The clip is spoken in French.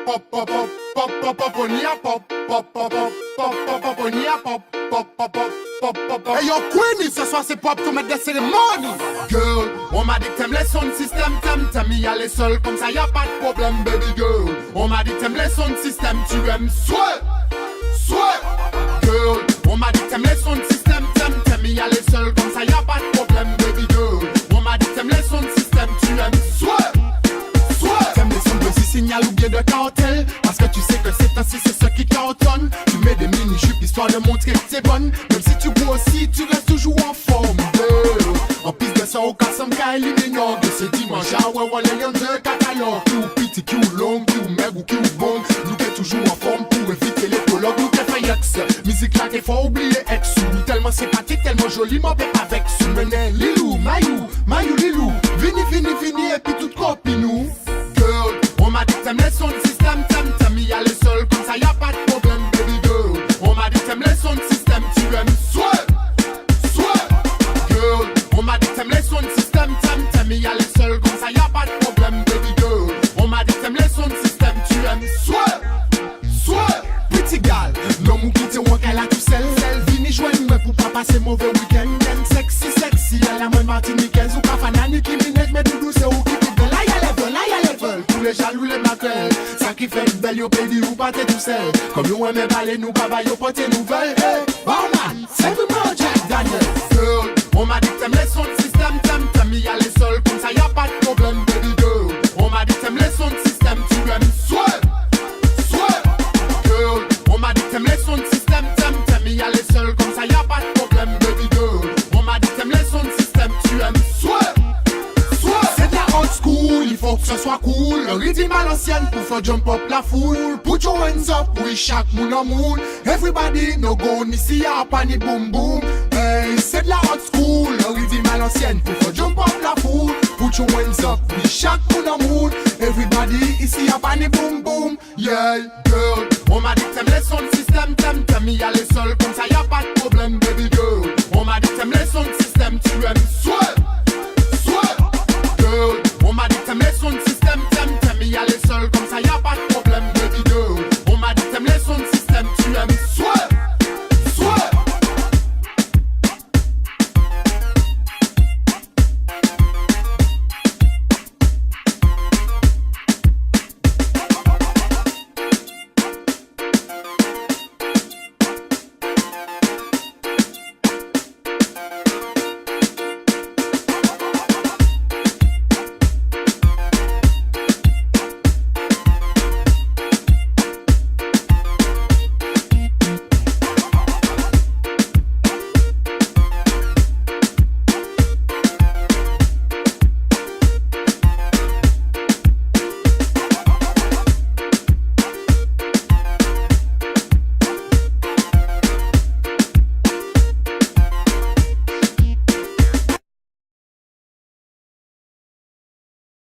pop pop pop pop pop pop on y a pop pop pop pop pop pop pop on y a pop pop pop pop pop pop pop. Hey yo Queenie, ce soir c'est pop comme des cérémonies. Girl, on m'a dit que t'aimes les sons de système, t'aimes y aller seul comme ça y a pas de problème baby girl. On m'a dit que t'aimes les sons de système, tu aimes sweat, sweat. Girl, on m'a dit que t'aimes les sons de système, t'aimes y aller seul comme ça y a pas de problème baby girl. On m'a dit que t'aimes les sons de système, tu aimes sweat, sweat. T'aimes les sons de signal ou bien de cartel, parce que tu sais que c'est ainsi, c'est ce qui cartonne. Tu mets des mini-jupes histoire de montrer que t'es bonne. Même si tu grossis, tu restes toujours en forme, girl. En piste de son, au cas some guy l'ignorant. De ce dimanche, ah ouais, les lions de cacaillon. Qui ou petit, qui ou long, qui ou meg ou qui ou bon. Nous qui toujours en forme pour éviter les colloques. Nous qui fait ex. Musique là qu'il faut oublier ex. Tellement sympathique, tellement joli, m'en paie avec. Soumenez Lilou, Mayou, Lilou. Vini, et puis toute copine nous. Girl, on m'a dit que t'aimes les sons de système, t'aimes y aller seul, comme ça y a pas de problème, baby girl. On m'a dit que t'aimes les sons de système, tu aimes sweat, sweat. Girl, on m'a dit que t'aimes les sons de système, t'aimes y aller seul, comme ça y a pas de problème, baby girl. On m'a dit que t'aimes les sons de système, tu aimes sweat, sweat. Pretty gal, l'homme ou qui te voit qu'elle a tout seul, vini joindre pour pas passer mauvais week-end. Sexy, à la main martiniquaise ou pas fanani qui minette, mais doudou c'est où qui pique. Là y'a level, tous les jaloux les maquelles. Ça qui fait belle yo baby ou pas t'es tout seul. Comme nous aimons parler nous baba yo pote nouvelles. Hey, barman, c'est vraiment Jack Daniel. Girl, on m'a dit que t'aimes les sons de système, t'aimes y aller seul, comme ça y a pas de problème baby girl. On m'a dit que t'aimes les sons de système, tu aimes sweat, sweat. Girl, on m'a dit que t'aimes les sons de système, t'aimes y aller seul, comme ça y a pas de problème baby girl. On m'a dit que t'aimes les sons de système, tu aimes sweat, sweat. C'est de la old school, il faut que ce soit cool. Le rythme à l'ancienne pour faire jump up la foule. Put your hands up, oui, chaque moon a moon. Everybody no go ni si y'a pas ni boom boom. Hey, c'est de la old school, le rythme à l'ancienne pour faire jump up la foule. Put your hands up, oui, chaque moon a moon. Everybody ici y'a pas ni boom boom. Yeah, girl, on m'a dit que t'aimes les sons de système, t'aimes y aller seul, comme ça y'a pas de problème, baby girl. On m'a dit que t'aimes les sons de système, tu aimes sweat,